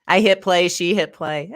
I hit play, she hit play.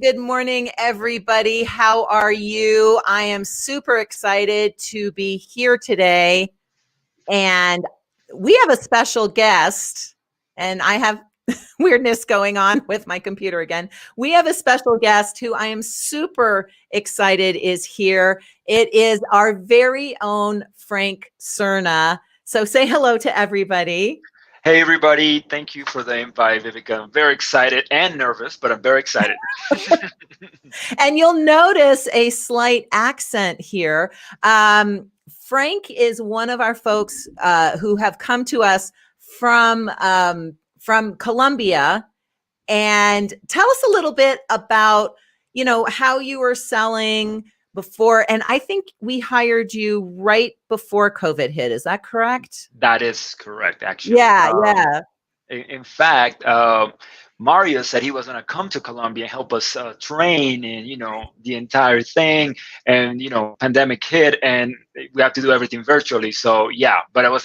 Good morning, everybody. How are you? I am super excited to be here today. And we have a special guest, and I have weirdness going on with my computer again. We have a special guest who I am super excited is here. It is our very own Frank Cerna. So say hello to everybody. Hey everybody, thank you for the invite, Viveka. I'm very excited and nervous, but I'm very excited. And you'll notice a slight accent here. Frank is one of our folks who have come to us from Colombia. And tell us a little bit about, how you were selling before. And I think we hired you right before COVID hit. Is that correct? That is correct, actually. Yeah. In fact, Mario said he was going to come to Colombia and help us train and, the entire thing. And, pandemic hit and we have to do everything virtually. So, yeah, but I was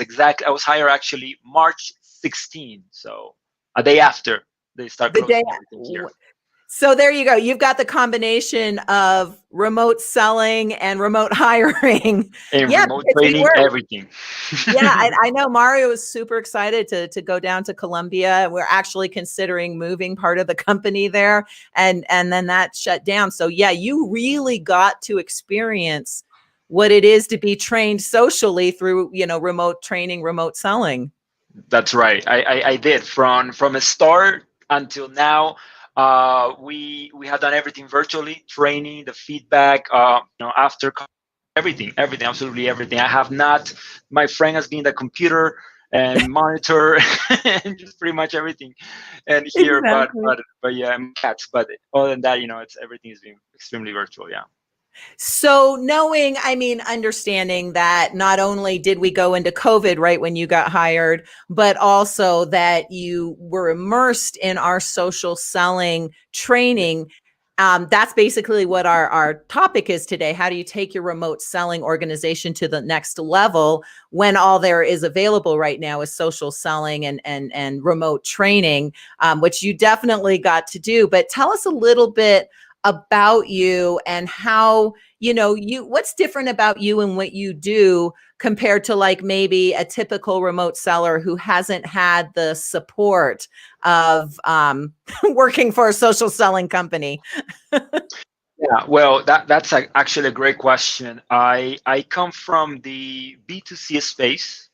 hired actually March 16. So a day after they start closing everything here. So there you go. You've got the combination of remote selling and remote hiring. And remote training, everything. Yeah, I know Mario is super excited to go down to Colombia. We're actually considering moving part of the company there. And then that shut down. So yeah, you really got to experience what it is to be trained socially through, remote training, remote selling. That's right. I did from a start until now. We have done everything virtually, training, the feedback, after everything, absolutely everything. I have not, my friend has been the computer and monitor and just pretty much everything. And here, exactly. but yeah, cats. But other than that, everything is being extremely virtual. Yeah. So understanding that not only did we go into COVID right when you got hired, but also that you were immersed in our social selling training. That's basically what our topic is today. How do you take your remote selling organization to the next level when all there is available right now is social selling and remote training, which you definitely got to do. But tell us a little bit about you and how, what's different about you and what you do compared to like maybe a typical remote seller who hasn't had the support of working for a social selling company. Yeah, well, that's actually a great question. I come from the B2C space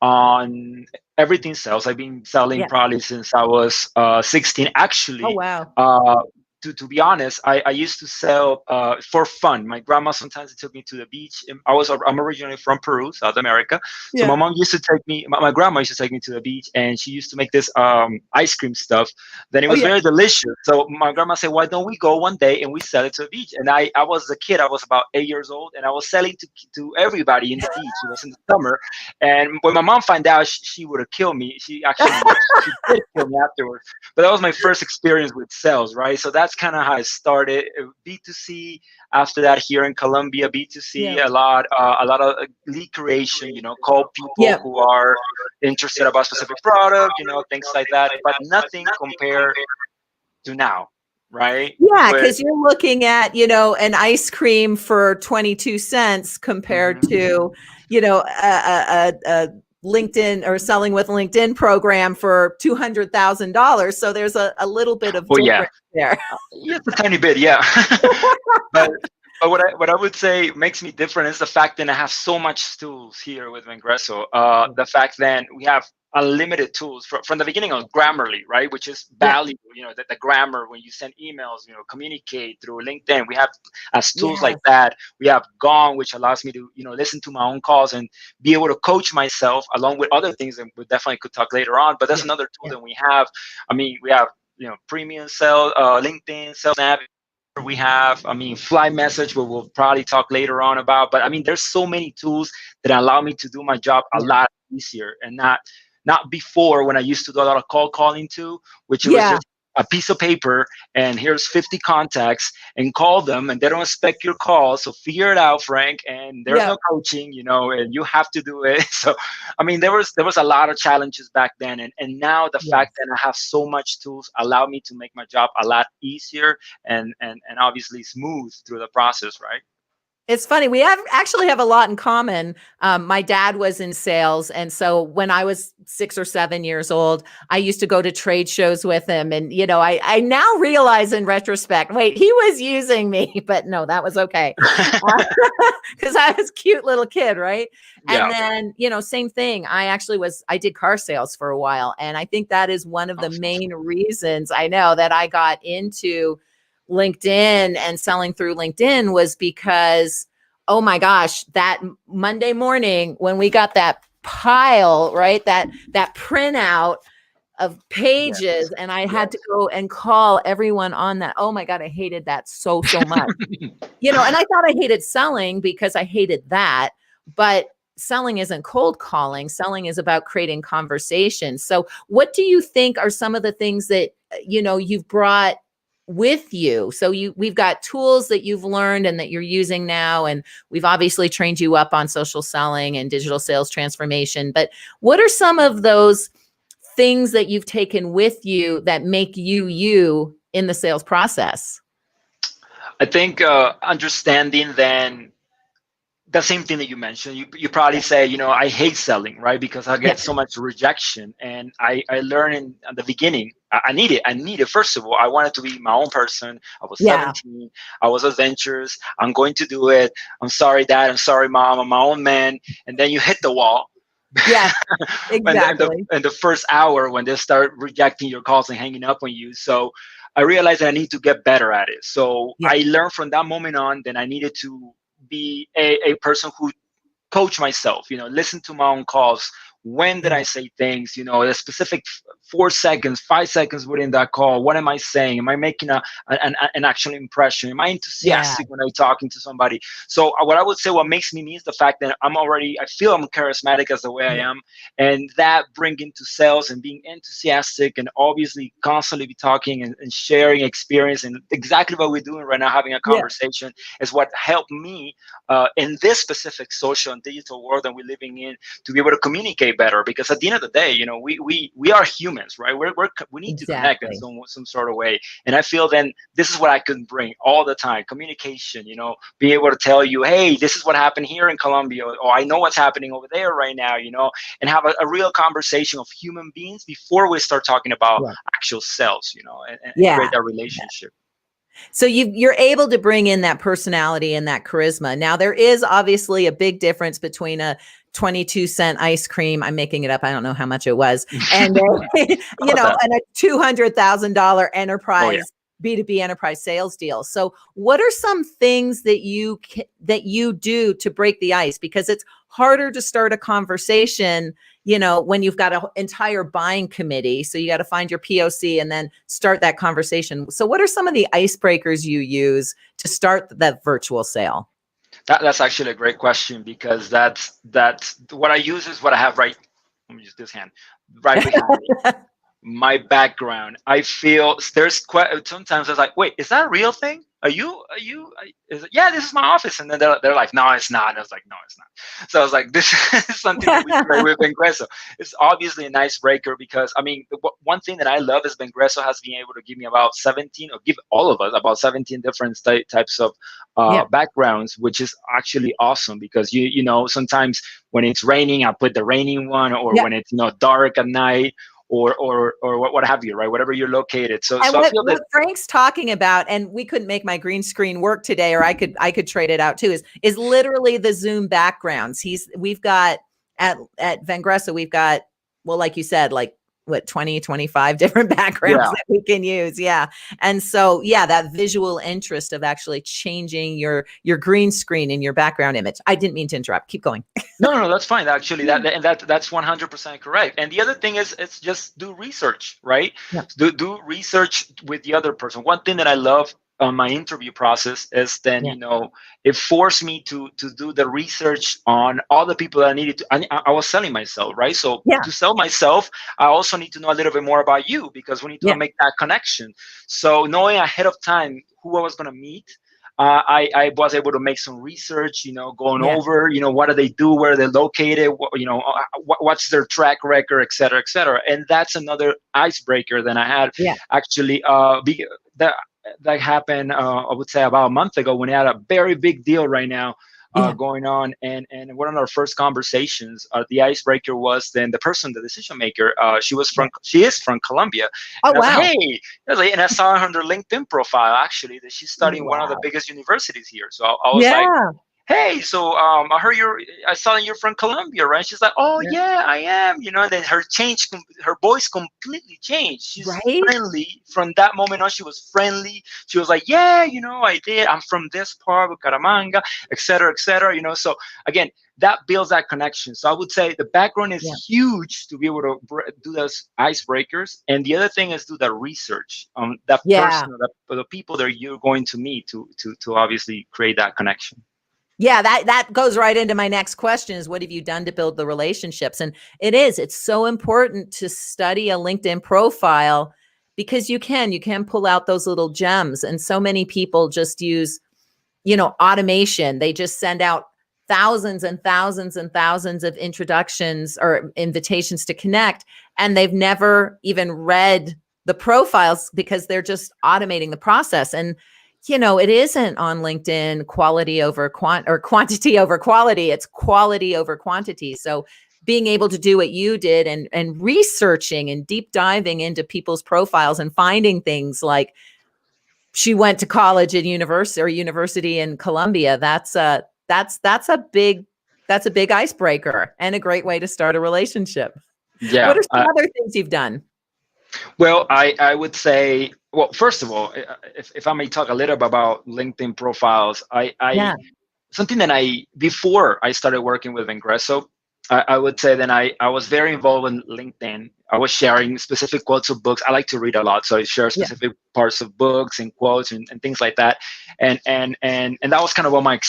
on everything sales. I've been selling probably since I was 16. Actually, oh wow. To be honest, I used to sell for fun. My grandma sometimes took me to the beach. I'm originally from Peru, South America. So my mom used to take me, my grandma used to take me to the beach, and she used to make this ice cream stuff. Then it was very delicious. So my grandma said, why don't we go one day and we sell it to the beach? And I was a kid, I was about 8 years old, and I was selling to everybody in the beach. It was in the summer. And when my mom found out, she would have killed me. She actually she did kill me afterwards. But that was my first experience with sales, right? So that's kind of how I started. B2C. After that, here in Colombia, B2C, a lot of lead creation. Call people who are interested about specific product, things like that. But nothing compared to now, right? Yeah, because you're looking at an ice cream for 22 cents compared to a LinkedIn or selling with LinkedIn program for $200,000. So there's a little bit of difference there. Just a tiny bit, but what I would say makes me different is the fact that I have so much tools here with Vengreso. The fact that we have unlimited tools from the beginning on Grammarly, right? Which is valuable, the grammar when you send emails, communicate through LinkedIn. We have as tools like that. We have Gong, which allows me to, listen to my own calls and be able to coach myself along with other things that we definitely could talk later on. But that's another tool that we have. I mean, we have premium sales, LinkedIn, sales nav. We have, FlyMSG, where we'll probably talk later on about. But there's so many tools that allow me to do my job a lot easier, and not before, when I used to do a lot of cold calling too, which it was just a piece of paper and here's 50 contacts and call them, and they don't expect your call. So figure it out, Frank. And there's no coaching, and you have to do it. So, there was a lot of challenges back then. And now the fact that I have so much tools allow me to make my job a lot easier and obviously smooth through the process, right? It's funny. We actually have a lot in common. My dad was in sales. And so when I was 6 or 7 years old, I used to go to trade shows with him. And, I now realize in retrospect, wait, he was using me, but no, that was okay. Because I was a cute little kid, right? And then, same thing. I did car sales for a while. And I think that is one of the main reasons I know that I got into LinkedIn and selling through LinkedIn was because, oh my gosh, that Monday morning when we got that pile, right? That printout of pages and I had to go and call everyone on that. Oh my God, I hated that so much. And I thought I hated selling because I hated that, but selling isn't cold calling. Selling is about creating conversation. So what do you think are some of the things that, you've brought with you? So we've got tools that you've learned and that you're using now. And we've obviously trained you up on social selling and digital sales transformation. But what are some of those things that you've taken with you that make you in the sales process? I think understanding then the same thing that you mentioned. You probably say, I hate selling, right? Because I get so much rejection. And I learned in the beginning, I need it. First of all, I wanted to be my own person. I was 17. I was adventurous. I'm going to do it. I'm sorry, Dad. I'm sorry, Mom. I'm my own man. And then you hit the wall. Yeah, exactly. and the first hour when they start rejecting your calls and hanging up on you. So I realized that I need to get better at it. So I learned from that moment on that I needed to be a person who coach myself, listen to my own calls. When did I say things, a specific 4 seconds, 5 seconds within that call? What am I saying? Am I making an actual impression? Am I enthusiastic when I'm talking to somebody? So what I would say, what makes me is the fact that I feel I'm charismatic as the way I am. And that bringing to sales and being enthusiastic and obviously constantly be talking and sharing experience and exactly what we're doing right now, having a conversation is what helped me in this specific social and digital world that we're living in to be able to communicate better. Because at the end of the day, we are humans, right? We need to connect in some sort of way. And I feel then this is what I can bring all the time: communication. Be able to tell you, hey, this is what happened here in Colombia, or I know what's happening over there right now. And have a real conversation of human beings before we start talking about actual sales. And create that relationship. So you're able to bring in that personality and that charisma. Now, there is obviously a big difference between a 22-cent ice cream, I'm making it up, I don't know how much it was, and and a $200,000 enterprise B2B enterprise sales deal. So what are some things that you do to break the ice? Because it's harder to start a conversation, when you've got an entire buying committee. So you got to find your POC and then start that conversation. So what are some of the icebreakers you use to start that virtual sale? That's actually a great question, because that's what I use is what I have right. Let me use this hand right behind me. My background. I feel there's sometimes I was like, wait, is that a real thing? Yeah, this is my office. And then they're like, no, it's not. I was like, no, it's not. So I was like, this is something that we play with Vengreso. It's obviously an icebreaker because, one thing that I love is Vengreso has been able to give me about 17, or give all of us about 17 different types of backgrounds, which is actually awesome because, sometimes when it's raining, I put the raining one, or when it's, dark at night, or what have you, right? Whatever you're located. So what Frank's talking about, and we couldn't make my green screen work today, or I could trade it out too, is literally the Zoom backgrounds. We've got at Vengreso, we've got, well, like you said, like what, 20, 25 different backgrounds Yeah. that we can use. Yeah. And so, yeah, that visual interest of actually changing your green screen and your background image. I didn't mean to interrupt. Keep going. No, that's fine. Actually, that's 100% correct. And the other thing is, it's just do research, right? Yeah. Do research with the other person. One thing that I love on my interview process is then, Yeah. you know, it forced me to do the research on all the people that I needed to. I was selling myself, right? So Yeah. to sell myself, I also need to know a little bit more about you, because we need to Yeah. make that connection. So knowing ahead of time who I was going to meet, I was able to make some research, you know, going Yeah. over, you know, what do they do, where they're located, you know, what's their track record, et cetera, et cetera. And that's another icebreaker that I had Yeah. actually that happened, I would say about a month ago, when we had a very big deal right now Yeah. going on. And one of our first conversations, the icebreaker was then the person, the decision maker, she is from Colombia. Oh, And I was like, wow. hey, and I saw on her LinkedIn profile actually that she's studying one of the Wow. biggest universities here. So I was like, Yeah. hey, so I saw you're from Colombia, right? She's like, oh Yeah. yeah, I am. You know, and then her voice completely changed. She's Right. friendly from that moment on. She was friendly. She was like, yeah, you know, I did. I'm from this part of Caramanga, et cetera, et cetera. You know, so again, that builds that connection. So I would say the background is Yeah. huge to be able to do those icebreakers. And the other thing is do the research on that Yeah. person, the people that you're going to meet to obviously create that connection. Yeah, that goes right into my next question is, what have you done to build the relationships? And it's so important to study a LinkedIn profile, because you can pull out those little gems. And so many people just use, automation. They just send out thousands and thousands and thousands of introductions or invitations to connect, and they've never even read the profiles because they're just automating the process. And it isn't on LinkedIn quality over quantity over quality. It's quality over quantity. So being able to do what you did and researching and deep diving into people's profiles and finding things like she went to college at university in Colombia. That's a big icebreaker and a great way to start a relationship. Yeah. What are some other things you've done? Well, I would say, well, first of all, if I may talk a little bit about LinkedIn profiles, Yeah. something that before I started working with Vengreso, I would say that I was very involved in LinkedIn. I was sharing specific quotes of books. I like to read a lot, so I share specific parts of books and quotes and things like that. And that was kind of what my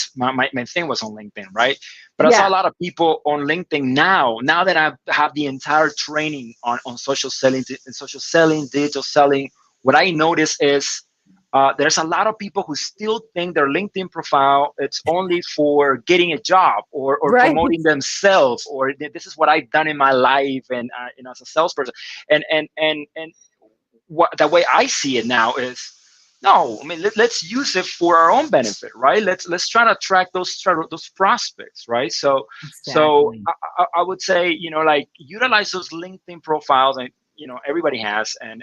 thing was on LinkedIn, right? But I saw a lot of people on LinkedIn now that I have the entire training on social selling, digital selling. What I notice is there's a lot of people who still think their LinkedIn profile it's only for getting a job or Right. promoting themselves, or this is what I've done in my life and as a salesperson. And what the way I see it now is, no, I mean let's use it for our own benefit, right? Let's try to attract those prospects, right? So Exactly. I would say, like utilize those LinkedIn profiles and everybody has and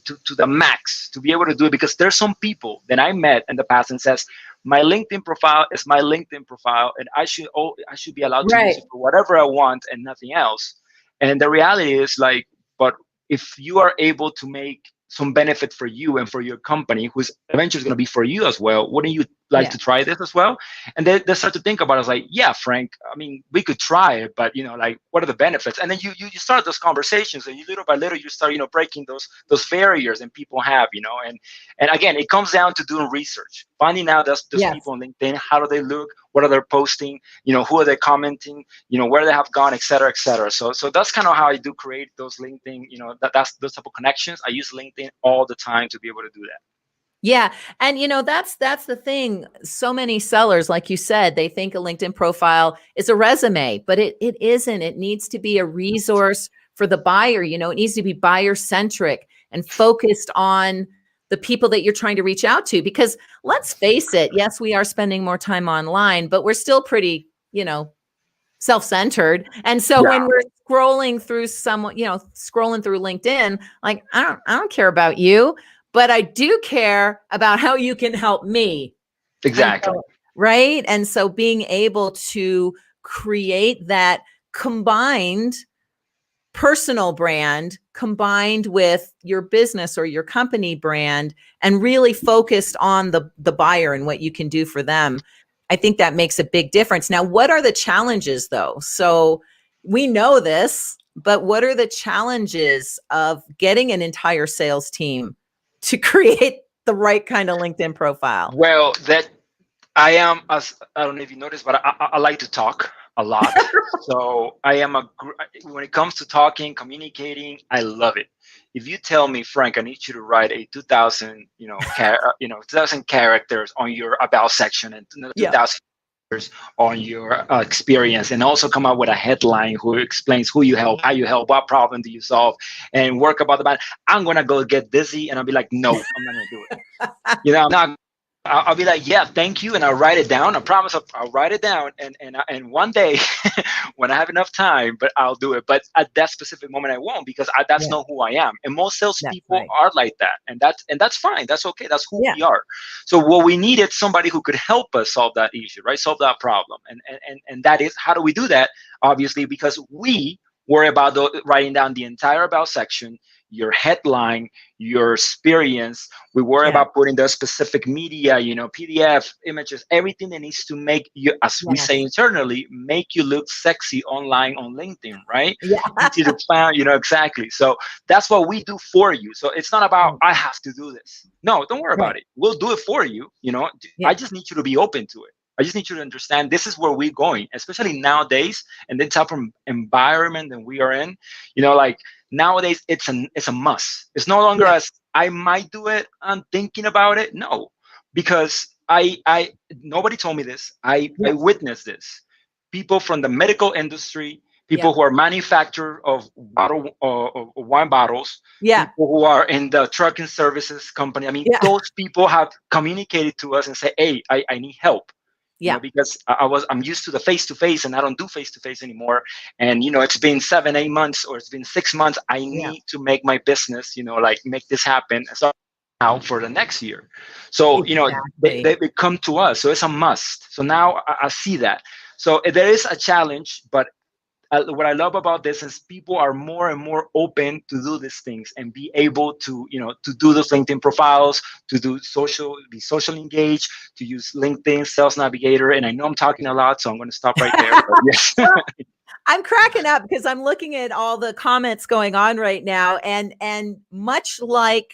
to the max to be able to do it, because there's some people that I met in the past and says my LinkedIn profile is my LinkedIn profile and I should be allowed to use it for whatever I want and nothing else. And the reality is like, but if you are able to make some benefit for you and for your company, who's eventually going to be for you as well, wouldn't you like to try this as well? And they start to think about it. I was like, yeah, Frank, I mean, we could try it, but like, what are the benefits? And then you start those conversations, and you little by little you start breaking those barriers and people have, and again, it comes down to doing research, finding out those people on LinkedIn, how do they look, what are they posting, who are they commenting, where they have gone, et cetera, et cetera. So that's kind of how I do create those LinkedIn, that's those type of connections. I use LinkedIn all the time to be able to do that. Yeah. And that's the thing. So many sellers, like you said, they think a LinkedIn profile is a resume, but it isn't. It needs to be a resource for the buyer. It needs to be buyer centric and focused on the people that you're trying to reach out to, because let's face it, yes, we are spending more time online, but we're still pretty, self-centered. And so when we're scrolling through scrolling through LinkedIn, like, I don't care about you, but I do care about how you can help me. Exactly. Right. And so being able to create that combined personal brand combined with your business or your company brand and really focused on the buyer and what you can do for them. I think that makes a big difference. Now, what are the challenges though? So we know this, but what are the challenges of getting an entire sales team to create the right kind of LinkedIn profile? Well, that I am, as I don't know if you noticed, but I like to talk a lot. So I am when it comes to talking, communicating, I love it. If you tell me, Frank, I need you to write a 2,000, 2,000 characters on your about section and 2,000 on your experience, and also come up with a headline who explains who you help, how you help, what problem do you solve, and work about the band. I'm gonna go get busy, and I'll be like, no, I'm not gonna do it. I'm not. I'll be like, yeah, thank you, and I'll write it down. I promise I'll write it down, and one day when I have enough time, but I'll do it. But at that specific moment, I won't, because that's not who I am. And most salespeople are like that, and that's fine. That's okay. That's who we are. So what we need is somebody who could help us solve that issue, right? Solve that problem, and that is, how do we do that? Obviously, because we worry about writing down the entire about section, your headline, your experience. We worry about putting the specific media, PDF, images, everything that needs to make you, as we say internally, make you look sexy online on LinkedIn, right? Yeah. Easy to find, exactly. So that's what we do for you. So it's not about, I have to do this. No, don't worry about it. We'll do it for you. I just need you to be open to it. I just need you to understand this is where we're going, especially nowadays, and the type of environment that we are in. Like nowadays, it's a must. It's no longer as I might do it, I'm thinking about it. No, because I nobody told me this. I witnessed this. People from the medical industry, people who are manufacturers of wine bottles, people who are in the trucking services company. I mean, those people have communicated to us and say, hey, I need help. Because I'm used to the face-to-face, and I don't do face-to-face anymore. And, it's been 7-8 months, or it's been 6 months. I need to make my business, make this happen. So now for the next year. So, they come to us. So it's a must. So now I see that. So there is a challenge, but what I love about this is people are more and more open to do these things and be able to, to do those LinkedIn profiles, to be social engaged, to use LinkedIn Sales Navigator. And I know I'm talking a lot, so I'm going to stop right there. Yes. I'm cracking up because I'm looking at all the comments going on right now, and much like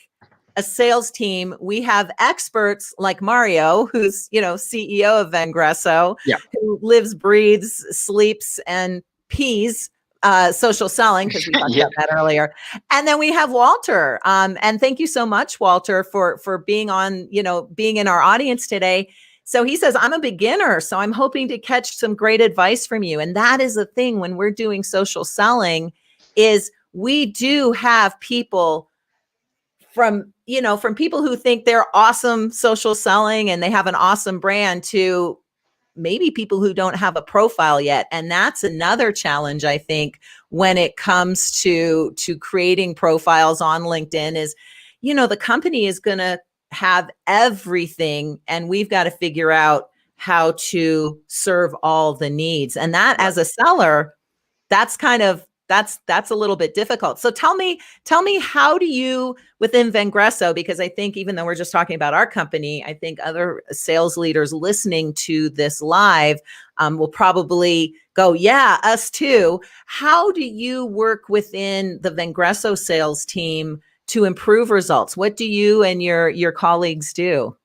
a sales team, we have experts like Mario, who's CEO of Vengreso, who lives, breathes, sleeps, and peas social selling, because we talked about that earlier. And then we have Walter. And thank you so much, Walter, for being on, being in our audience today. So he says, I'm a beginner, so I'm hoping to catch some great advice from you. And that is the thing when we're doing social selling, is we do have people from people who think they're awesome social selling and they have an awesome brand, to maybe people who don't have a profile yet. And that's another challenge, I think, when it comes to creating profiles on LinkedIn, is, the company is going to have everything, and we've got to figure out how to serve all the needs. And that, as a seller, that's a little bit difficult. So tell me, how do you, within Vengreso, because I think even though we're just talking about our company, I think other sales leaders listening to this live will probably go, yeah, us too. How do you work within the Vengreso sales team to improve results? What do you and your colleagues do?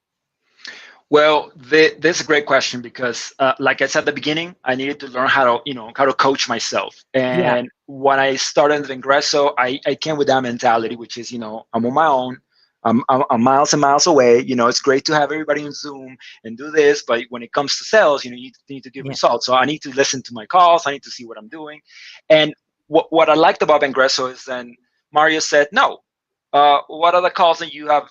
Well, this is a great question, because like I said at the beginning, I needed to learn how to coach myself. And when I started in Vengreso, I came with that mentality, which is, I'm on my own. I'm miles and miles away. It's great to have everybody on Zoom and do this, but when it comes to sales, you need to give results. So I need to listen to my calls. I need to see what I'm doing. And what I liked about Vengreso is then Mario said, no, what are the calls that you have,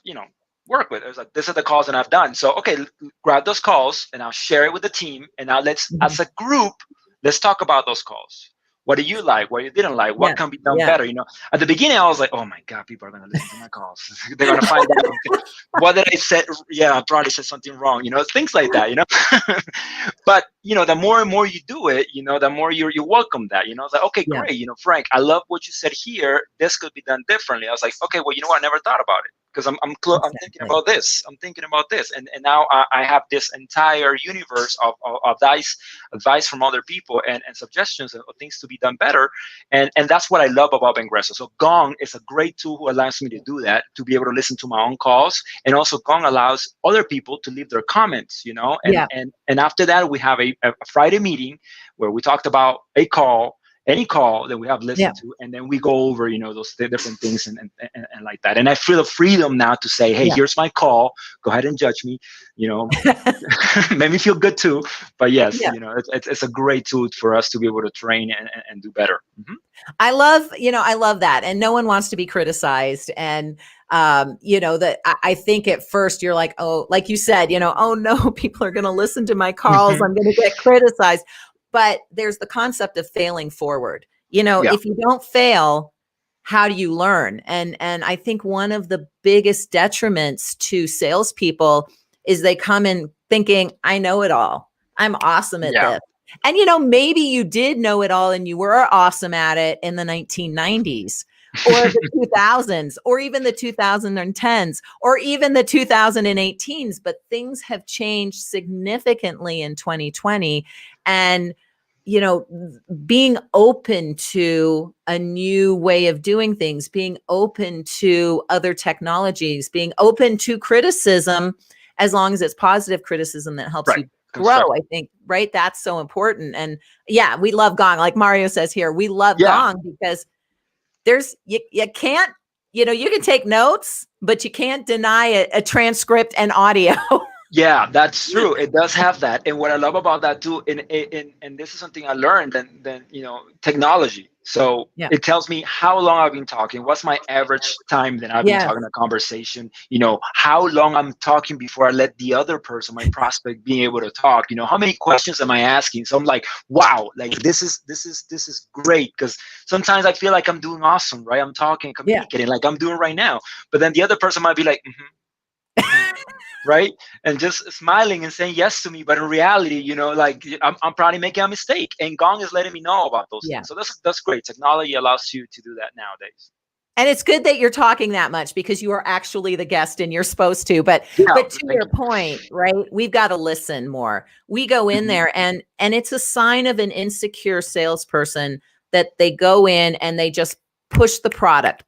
work with? It was like, this are the calls that I've done. So, okay, grab those calls and I'll share it with the team. And now let's, as a group, let's talk about those calls. What do you like? What you didn't like? What can be done better? You know, at the beginning, I was like, oh my God, people are going to listen to my calls. They're going to find out what did I say. Yeah, I probably said something wrong, you know, things like that, you know. But, you know, the more and more you do it, you know, the more you welcome that, you know. It's like, okay, great. You know, Frank, I love what you said here. This could be done differently. I was like, okay, well, you know what? I never thought about it. Because I'm thinking about this. I'm thinking about this, and now I have this entire universe of advice from other people and suggestions of things to be done better, and that's what I love about Vengreso. So Gong is a great tool who allows me to do that, to be able to listen to my own calls, and also Gong allows other people to leave their comments, you know, and after that we have a Friday meeting where we talked about any call that we have listened to, and then we go over, you know, those different things and like that. And I feel the freedom now to say, hey, here's my call. Go ahead and judge me, you know, made me feel good too. But yes, you know, it's a great tool for us to be able to train and do better. I love that. And no one wants to be criticized. And, you know, that I think at first you're like, oh, like you said, you know, oh no, people are going to listen to my calls. I'm going to get criticized. But there's the concept of failing forward. You know, if you don't fail, how do you learn? And I think one of the biggest detriments to salespeople is they come in thinking, I know it all. I'm awesome at this. And, you know, maybe you did know it all and you were awesome at it in the 1990s or the 2000s or even the 2010s or even the 2018s. But things have changed significantly in 2020. And you know, being open to a new way of doing things, being open to other technologies, being open to criticism, as long as it's positive criticism that helps you grow, I think, right? That's so important. And yeah, we love Gong. Like Mario says here, we love Gong because you can't, you know, you can take notes, but you can't deny a transcript and audio. Yeah, that's true. It does have that. And what I love about that too, and this is something I learned, then you know, technology. So it tells me how long I've been talking, what's my average time that I've been talking a conversation, you know, how long I'm talking before I let the other person, my prospect, being able to talk, you know, how many questions am I asking? So I'm like, wow, like this is great, because sometimes I feel like I'm doing awesome, right? I'm talking, communicating like I'm doing right now. But then the other person might be like, right, and just smiling and saying yes to me, but in reality, you know, like I'm probably making a mistake, and Gong is letting me know about those things. So that's great. Technology allows you to do that nowadays. And it's good that you're talking that much because you are actually the guest and you're supposed to. But to your point, right? We've got to listen more. We go in there and it's a sign of an insecure salesperson that they go in and they just push the product,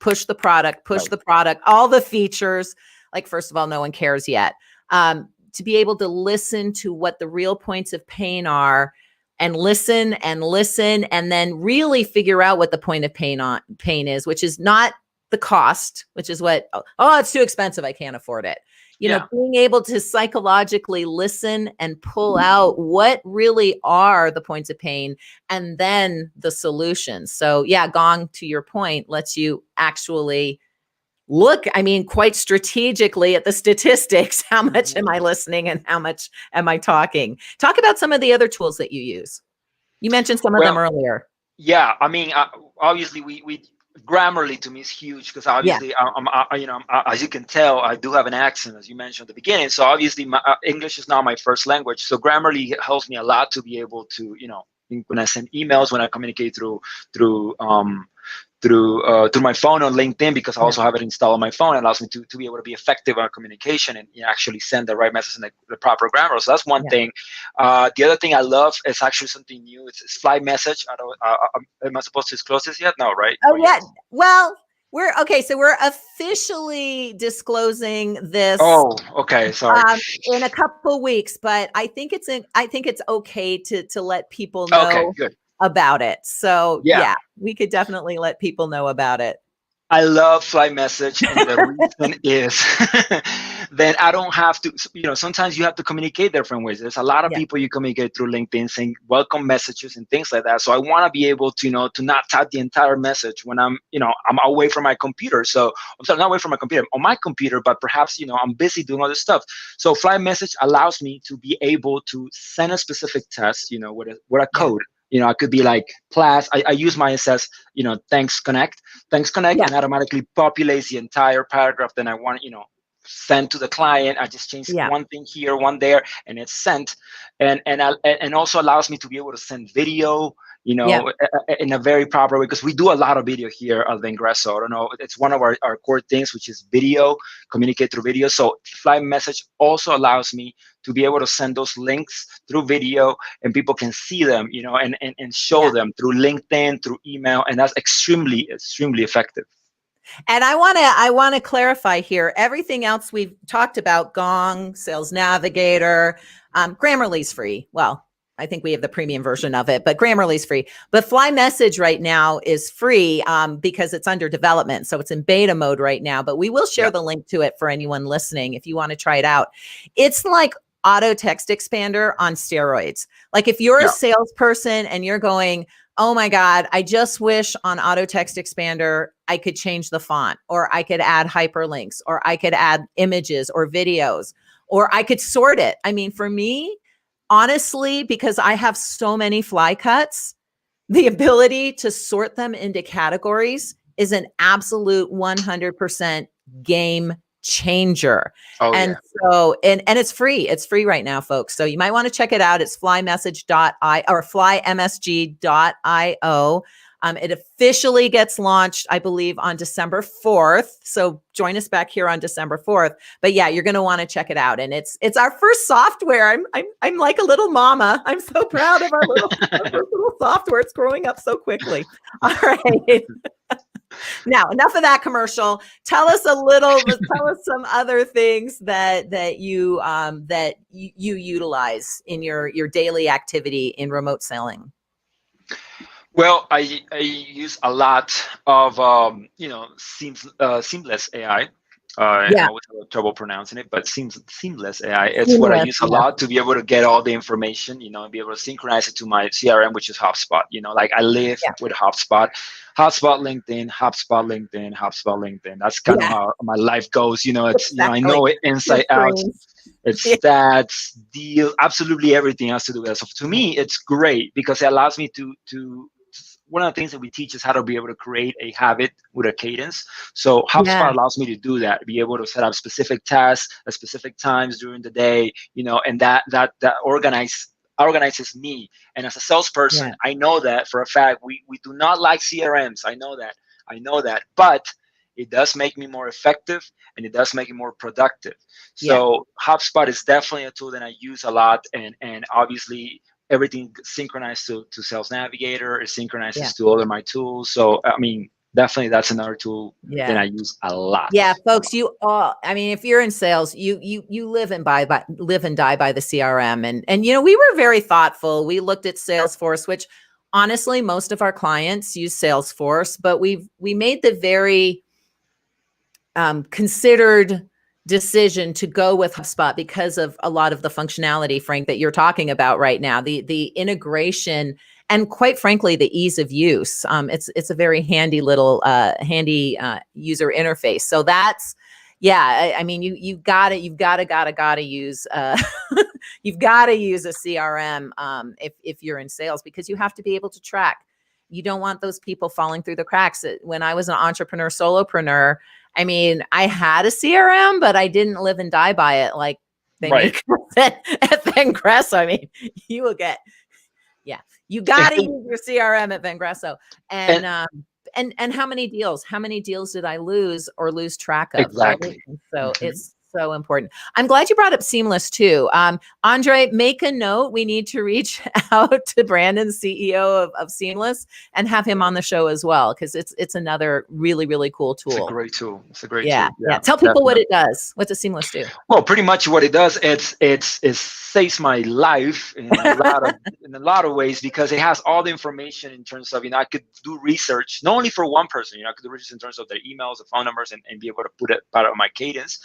all the features. Like, first of all, no one cares yet. To be able to listen to what the real points of pain are and listen and then really figure out what the point of pain is, which is not the cost, which is what, oh, it's too expensive, I can't afford it. You know, being able to psychologically listen and pull out what really are the points of pain and then the solutions. So yeah, Gong, to your point, lets you actually look, I mean, quite strategically at the statistics. How much am I listening and how much am I talking? Talk about some of the other tools that you use. You mentioned some of them earlier. Yeah, I mean, obviously, we Grammarly to me is huge because obviously, you know, as you can tell, I do have an accent, as you mentioned at the beginning. So obviously, my English is not my first language. So Grammarly helps me a lot to be able to, you know, when I send emails, when I communicate through my phone on LinkedIn, because I also have it installed on my phone. It allows me to be able to be effective on communication and, you know, actually send the right message in the proper grammar. So that's one thing. The other thing I love is actually something new. It's FlyMSG. Am I supposed to disclose this yet? No, right? Oh, yeah. Well, we're officially disclosing this. Oh, okay. Sorry. In a couple weeks, but I think it's okay to let people know. Okay, good. About it. So yeah, we could definitely let people know about it. I love FlyMSG, and the reason is then I don't have to, you know, sometimes you have to communicate different ways. There's a lot of people you communicate through LinkedIn saying welcome messages and things like that. So I want to be able to, you know, to not type the entire message when I'm, you know, I'm away from my computer. So I'm sorry, not away from my computer, on my computer, but perhaps, you know, I'm busy doing other stuff. So FlyMSG allows me to be able to send a specific test, you know, with a code. I could be like class. I use mine as, thanks connect, Yeah. and automatically populates the entire paragraph that I want, send to the client. I just change Yeah. one thing here, one there, and it's sent. And also allows me to be able to send video, Yeah. in a very proper way, because we do a lot of video here at Vengreso. I don't know, it's one of our core things, which is video, communicate through video. So FlyMSG also allows me to be able to send those links through video, and people can see them, and show them through LinkedIn, through email, and that's extremely effective. And I want to clarify here, everything else we've talked about, Gong, Sales Navigator, Grammarly's free. Well, I think we have the premium version of it, but Grammarly's free. But FlyMSG right now is free because it's under development. So it's in beta mode right now, but we will share the link to it for anyone listening if you want to try it out. It's like auto text expander on steroids. Like if you're a salesperson and you're going, oh my God, I just wish on auto text expander, I could change the font, or I could add hyperlinks, or I could add images or videos, or I could sort it. I mean, for me, honestly, because I have so many fly cuts, the ability to sort them into categories is an absolute 100% game changer. So, and it's free. It's free right now, folks. So you might want to check it out. It's FlyMSG.io. It officially gets launched, I believe, on December 4th. So join us back here on December 4th. But yeah, you're going to want to check it out. And it's our first software. I'm like a little mama. I'm so proud of our little software. It's growing up so quickly. All right. Now, enough of that commercial. Tell us some other things that you utilize in your daily activity in remote selling. Well, I use a lot of seamless AI. I always have trouble pronouncing it, but seamless AI. It's what I use a lot to be able to get all the information, and be able to synchronize it to my CRM, which is HubSpot. Like I live with HubSpot LinkedIn, HubSpot LinkedIn, HubSpot LinkedIn. That's kind of how my life goes. It's I know it inside out. It's stats, deal, absolutely everything has to do with it. So to me, it's great because it allows me to one of the things that we teach is how to be able to create a habit with a cadence. So HubSpot allows me to do that, be able to set up specific tasks at specific times during the day, and that organizes me. And as a salesperson, I know that for a fact. We do not like CRMs. I know that, but it does make me more effective, and it does make me more productive. So HubSpot is definitely a tool that I use a lot, and obviously everything synchronized to Sales Navigator. It synchronizes to all of my tools. So I mean, definitely that's another tool that I use a lot. Yeah, folks, if you're in sales, you live and die by the CRM. And we were very thoughtful. We looked at Salesforce, which honestly, most of our clients use Salesforce, but we made the very considered decision to go with HubSpot because of a lot of the functionality, Frank, that you're talking about right now, the integration, and quite frankly, the ease of use. It's a very handy little user interface. So that's, I mean, you've got to use you've got to use a CRM if you're in sales, because you have to be able to track. You don't want those people falling through the cracks. When I was an entrepreneur, solopreneur, I mean, I had a CRM, but I didn't live and die by it like they make at Vengreso. I mean, you will get, you got to use your CRM at Vengreso. And how many deals did I lose track of? Exactly. Right? So it's so important. I'm glad you brought up Seamless too. Andre, make a note. We need to reach out to Brandon, CEO of Seamless, and have him on the show as well, because it's another really, really cool tool. It's a great tool. Tool. Yeah. Tell people what it does. What does Seamless do? Well, pretty much what it does, it saves my life in a lot of ways, because it has all the information in terms of, I could do research not only for one person, I could do research in terms of their emails, the phone numbers, and be able to put it part of my Cadence.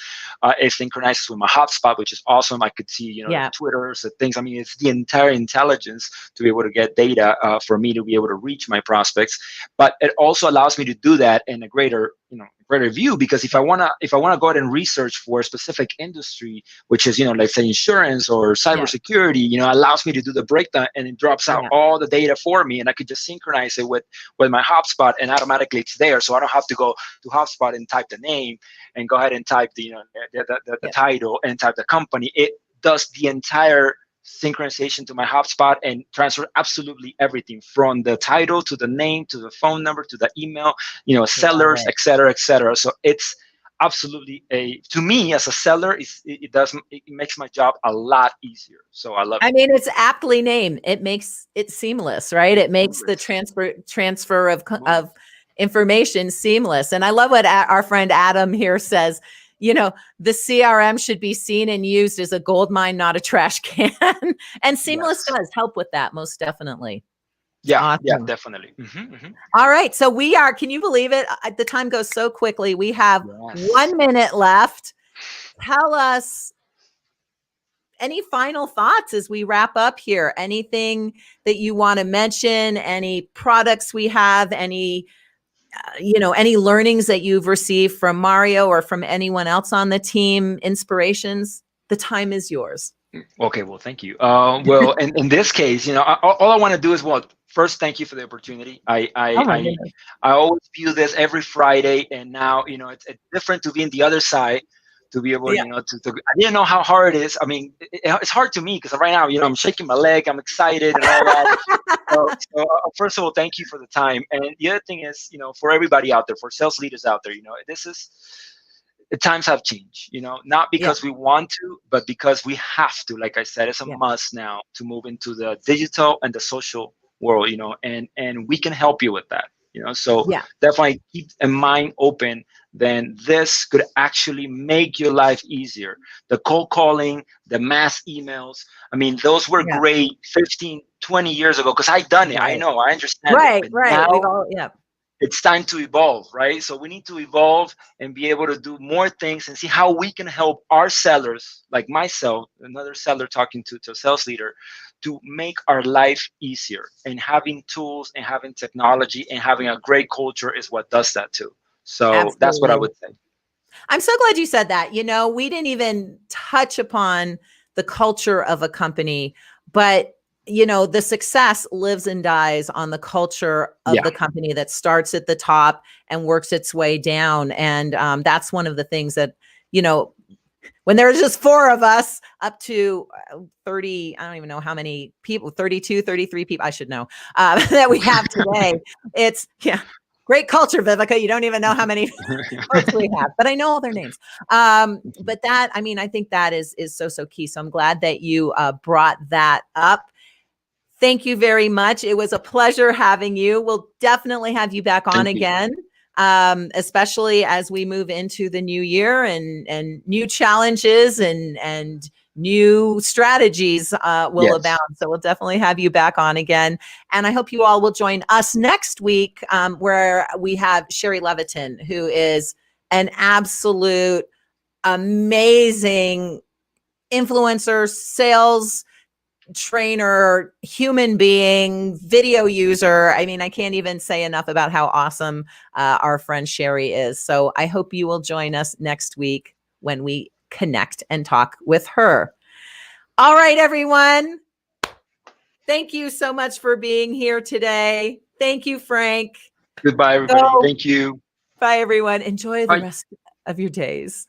It synchronizes with my HubSpot, which is awesome. I could see, the Twitters, the things. I mean, it's the entire intelligence to be able to get data for me to be able to reach my prospects. But it also allows me to do that in a greater, great review, because if I wanna go ahead and research for a specific industry, which is, let's say insurance or cybersecurity, allows me to do the breakdown, and it drops out all the data for me, and I could just synchronize it with my HubSpot, and automatically it's there. So I don't have to go to HubSpot and type the name and go ahead and type the title and type the company. It does the entire synchronization to my HubSpot and transfer absolutely everything from the title to the name to the phone number to the email, sellers, et cetera, et cetera. So it's absolutely to me as a seller, it makes my job a lot easier. So I love it. I mean, it's aptly named. It makes it seamless, right? It makes the transfer of information seamless. And I love what our friend Adam here says. The CRM should be seen and used as a gold mine, not a trash can. And Seamless does help with that, most definitely. Yeah, awesome. Yeah, definitely. Mm-hmm, mm-hmm. All right. So can you believe it? The time goes so quickly. We have 1 minute left. Tell us any final thoughts as we wrap up here. Anything that you want to mention, any products we have, any learnings that you've received from Mario or from anyone else on the team, inspirations. The time is yours. Okay, well, thank you. Well, in this case, all I want to do is, first, thank you for the opportunity. I always view this every Friday, and now, it's different to be in the other side, to be able, to I didn't know how hard it is. I mean, it's hard to me because right now, I'm shaking my leg, I'm excited and all that. so first of all, thank you for the time. And the other thing is, for everybody out there, for sales leaders out there, the times have changed, not because we want to, but because we have to. Like I said, it's a must now to move into the digital and the social world, and we can help you with that, so definitely keep a mind open. Then this could actually make your life easier. The cold calling, the mass emails, I mean, those were great 15, 20 years ago, because I've done it. I know, I understand it. But now, it's time to evolve, right? So we need to evolve and be able to do more things and see how we can help our sellers, like myself, another seller talking to a sales leader, to make our life easier. And having tools and having technology and having a great culture is what does that too. So that's what I would say. I'm so glad you said that. We didn't even touch upon the culture of a company, but the success lives and dies on the culture of the company that starts at the top and works its way down. And that's one of the things that, when there's just 4 of us up to 30, I don't even know how many people, 32, 33 people, I should know, that we have today. It's great culture, Viveka. You don't even know how many folks we have, but I know all their names. But that, I think that is so key. So I'm glad that you brought that up. Thank you very much. It was a pleasure having you. We'll definitely have you back on again, especially as we move into the new year and new challenges and new strategies will abound. So we'll definitely have you back on again. And I hope you all will join us next week, where we have Sherry Leviton, who is an absolute amazing influencer, sales trainer, human being, video user. I can't even say enough about how awesome our friend Sherry is. So I hope you will join us next week when we connect and talk with her. All right, everyone. Thank you so much for being here today. Thank you, Frank. Goodbye, everybody. Thank you. Bye, everyone. Enjoy the rest of your days.